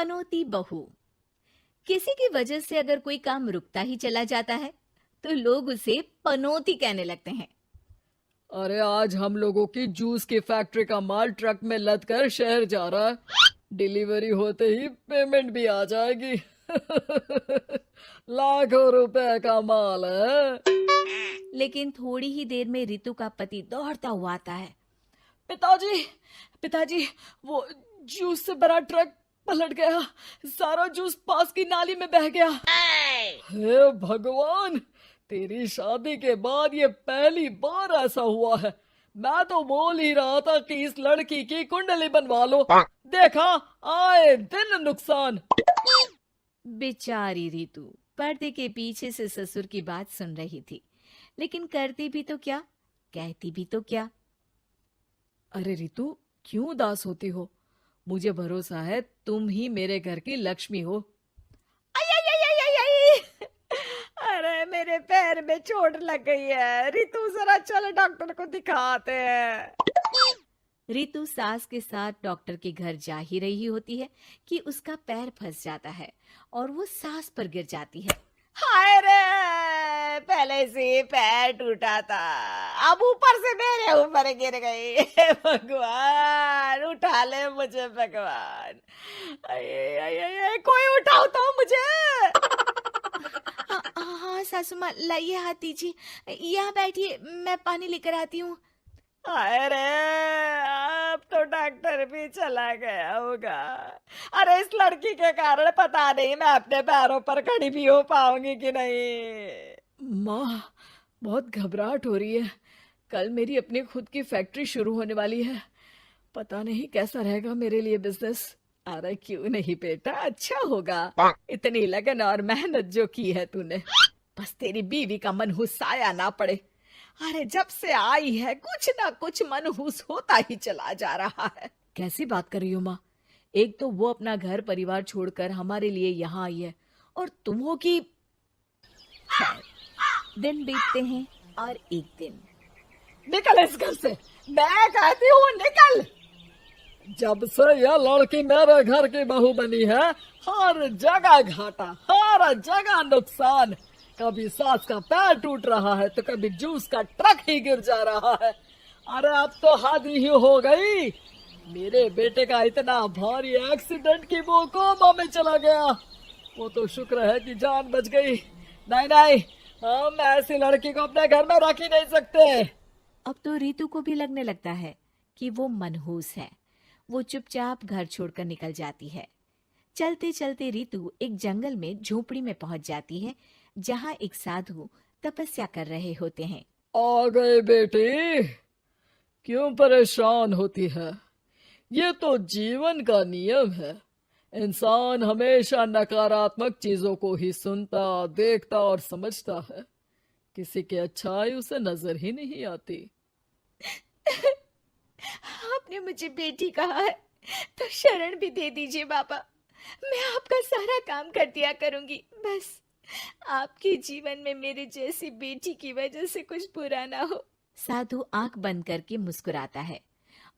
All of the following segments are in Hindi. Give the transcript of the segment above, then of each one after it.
पनौती बहू। किसी की वजह से अगर कोई काम रुकता ही चला जाता है तो लोग उसे पनौती कहने लगते हैं। अरे आज हम लोगों की जूस की फैक्ट्री का माल ट्रक में लद कर शहर जा रहा है। डिलीवरी होते ही पेमेंट भी आ जाएगी। लाखों रुपए का माल है। लेकिन थोड़ी ही देर में रितु का पति दौड़ता हुआ आता है। पिताजी, पिताजी, वो जूस से भरा ट्रक पलट गया। सारा जूस पास की नाली में बह गया। हे भगवान, तेरी शादी के बाद ये पहली बार ऐसा हुआ है। मैं तो बोल ही रहा था कि इस लड़की की कुंडली बनवा लो। देखा, आए दिन नुकसान। बेचारी रितु पर्दे के पीछे से ससुर की बात सुन रही थी, लेकिन करती भी तो क्या, कहती भी तो क्या। अरे रितु, क्यों उदास होती हो? मुझे भरोसा है तुम ही मेरे घर की लक्ष्मी हो। आई आई आई आई आई आई! अरे मेरे पैर में चोट लग गई है रितु, जरा चल डॉक्टर को दिखाते हैं। रितु सास के साथ डॉक्टर के घर जा ही रही होती है कि उसका पैर फंस जाता है और वो सास पर गिर जाती है। हाय रे, पहले से पैर टूटा था, अब ऊपर से मेरे ऊपर गिर गई। हे भगवान, उठा ले मुझे भगवान। आये, आये, आये, कोई उठाओ तो मुझे। हाँ सासू माँ, लाइए हाथ दीजिए, यहाँ बैठिए, मैं पानी लेकर आती हूँ। अरे अब तो डॉक्टर भी चला गया होगा। अरे इस लड़की के कारण पता नहीं मैं अपने पैरों पर खड़ी भी हो पाऊंगी कि नहीं। माँ, बहुत घबराहट हो रही है। कल मेरी अपनी खुद की फैक्ट्री शुरू होने वाली है। पता नहीं कैसा रहेगा मेरे लिए बिजनेस। अरे क्यों नहीं बेटा, अच्छा होगा। इतनी लगन और मेहनत जो की है तूने, बस तेरी बीवी का मनहूस साया ना पड़े। अरे जब से आई है कुछ ना कुछ मनहूस होता ही चला जा रहा है। कैसी बात कर रही हो माँ? एक तो वो अपना घर परिवार छोड़कर हमारे लिए यहाँ आई है, और तुम हो कि। दिन बीतते हैं और एक दिन। निकल इस घर से, मैं कहती हूँ निकल। जब से यह लड़की मेरे घर की बहू बनी है, हर जगह घाटा, हर जगह नुकसान। कभी सास का पैर टूट रहा है तो कभी जूस का ट्रक ही गिर जा रहा है। अरे अब तो हद ही हो गई। मेरे बेटे का इतना भारी एक्सीडेंट कि वो कोमा में चला गया। वो तो शुक्र है कि जान बच गई। नहीं नहीं, हम ऐसी लड़की को अपने घर में रख ही नहीं सकते। अब तो रितु को भी लगने लगता है कि वो मनहूस है। वो चुपचाप घर छोड़कर निकल जाती है। चलते चलते रितु एक जंगल में झोपड़ी में पहुंच जाती है, जहां एक साधु तपस्या कर रहे होते हैं। आ गए बेटी, क्यों परेशान होती है? ये तो जीवन का नियम है। इंसान हमेशा नकारात्मक चीजों को ही सुनता, देखता और समझता है। किसी की अच्छाई उसे नजर ही नहीं आती। आपने मुझे बेटी कहा है तो शरण भी दे दीजिए बाबा। मैं आपका सारा काम कर दिया करूंगी, बस आपके जीवन में मेरे जैसी बेटी की वजह से कुछ बुरा ना हो। साधु आंख बंद करके मुस्कुराता है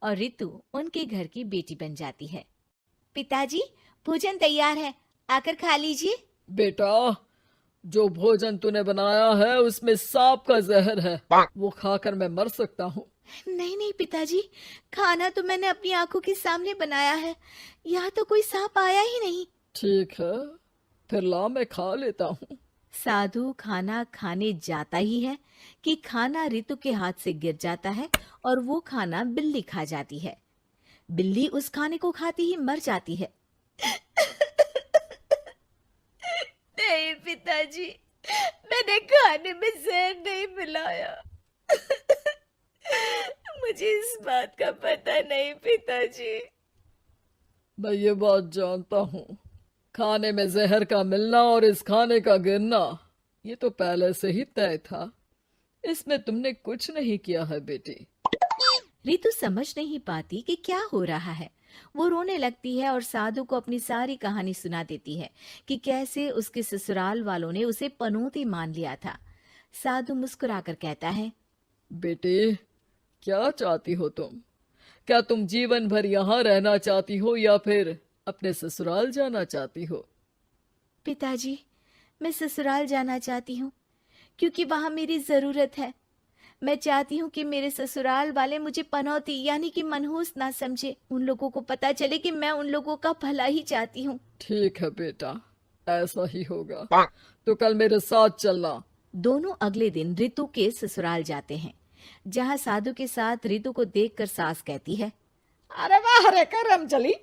और रितु उनके घर की बेटी बन जाती है। पिताजी, भोजन तैयार है, आकर खा लीजिए। बेटा, जो भोजन तूने बनाया है उसमें सांप का जहर है। वो खाकर मैं मर सकता हूँ। नहीं नहीं पिताजी, खाना तो मैंने अपनी आंखों के सामने बनाया है, यहाँ तो कोई सांप आया ही नहीं। ठीक है, फिर ला मैं खा लेता हूँ। साधु खाना खाने जाता ही है कि खाना रितु के हाथ से गिर जाता है और वो खाना बिल्ली खा जाती है। बिल्ली उस खाने को खाती ही मर जाती है। नहीं पिताजी, मैंने खाने में जहर नहीं मिलाया। मुझे इस बात का पता नहीं पिताजी। मैं ये बात जानता हूँ। खाने में जहर का मिलना और इस खाने का गिरना, ये तो पहले से ही तय था। इसमें तुमने कुछ नहीं किया है बेटी। रितु समझ नहीं पाती कि क्या हो रहा है। वो रोने लगती है और साधु को अपनी सारी कहानी सुना देती है कि कैसे उसके ससुराल वालों ने उसे पनौती मान लिया था। साधु मुस्कुराकर कहता है, बेटी, क्या चाहती हो तुम? क्या तुम जीवन भर यहाँ रहना चाहती हो या फिर अपने ससुराल जाना चाहती हो? पिताजी, मैं ससुराल जाना चाहती हूँ क्योंकि वहाँ मेरी ज़रूरत है। मैं चाहती हूँ कि मेरे ससुराल वाले मुझे पनौती यानी कि मनहूस ना समझे। उन लोगों को पता चले कि मैं उन लोगों का भला ही चाहती हूँ। ठीक है बेटा, ऐसा ही होगा। तो कल मेरे साथ चलना। दोनों अगले दिन रितु के ससुराल जाते हैं, जहाँ साधु के साथ रितु को देखकर सास कहती है, अरे वाह रे करम चली,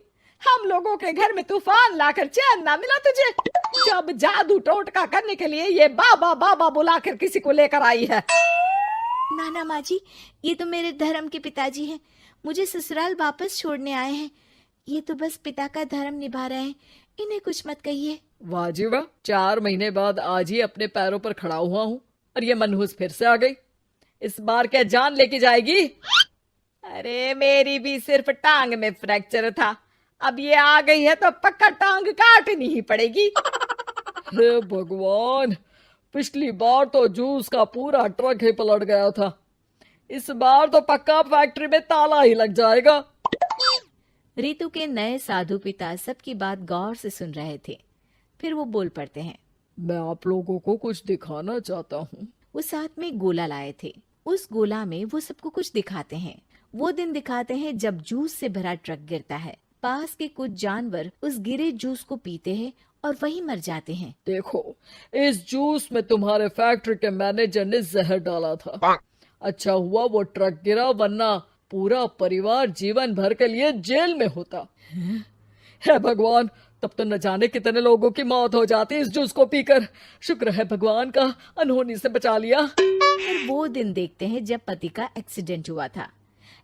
हम लोगों के घर में तूफान लाकर चैन ना मिला तुझे। जब जादू टोटका करने के लिए ये बाबा बाबा बुलाकर किसी को लेकर आई है। नाना माँ जी, ये तो मेरे धर्म के पिताजी हैं। मुझे ससुराल वापस छोड़ने आए हैं। ये तो बस पिता का धर्म निभा रहे हैं, इन्हें कुछ मत कहिए। वाह जी वाह, 4 महीने बाद आज ही अपने पैरों पर खड़ा हुआ हूँ और ये मनहूस फिर से आ गई। इस बार क्या जान लेके जाएगी? अरे मेरी भी सिर्फ टांग में फ्रैक्चर था, अब ये आ गई है तो पक्का टांग काटनी ही पड़ेगी। हे भगवान, पिछली बार तो जूस का पूरा ट्रक ही पलट गया था, इस बार तो पक्का फैक्ट्री में ताला ही लग जाएगा। रितु के नए साधु पिता सबकी बात गौर से सुन रहे थे। फिर वो बोल पड़ते हैं, मैं आप लोगों को कुछ दिखाना चाहता हूँ। वो साथ में गोला लाए थे। उस गोला में वो सबको कुछ दिखाते हैं। वो दिन दिखाते हैं जब जूस से भरा ट्रक गिरता है। पास के कुछ जानवर उस गिरे जूस को पीते हैं और वहीं मर जाते हैं। देखो, इस जूस में तुम्हारे फैक्ट्री के मैनेजर ने जहर डाला था। अच्छा हुआ वो ट्रक गिरा, वरना पूरा परिवार जीवन भर के लिए जेल में होता। हे भगवान, तब तो न जाने कितने लोगों की मौत हो जाती इस जूस को पीकर। शुक्र है भगवान का, अनहोनी से बचा लिया। फिर वो दिन देखते हैं जब पति का एक्सीडेंट हुआ था,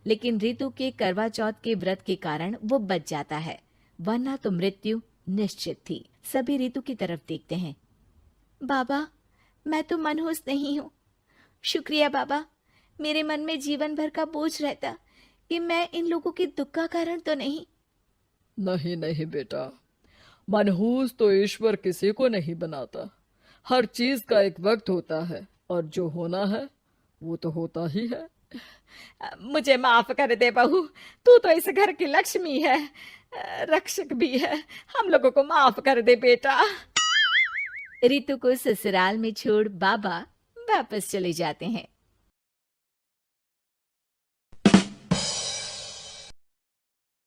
लेकिन रितु के करवा चौथ के व्रत के कारण वो बच जाता है, वरना तो मृत्यु निश्चित थी। सभी रितु की तरफ देखते हैं। बाबा, मैं तो मनहूस नहीं हूँ। शुक्रिया बाबा, मेरे मन में जीवन भर का बोझ रहता कि मैं इन लोगों के दुख का कारण तो नहीं। नहीं नहीं बेटा, मनहूस तो ईश्वर किसी को नहीं बनाता। हर चीज का एक वक्त होता है और जो होना है वो तो होता ही है। मुझे माफ कर दे बहू, तू तो इस घर की लक्ष्मी है, रक्षक भी है। हम लोगों को माफ कर दे बेटा। रितु को ससुराल में छोड़ बाबा वापस चले जाते हैं।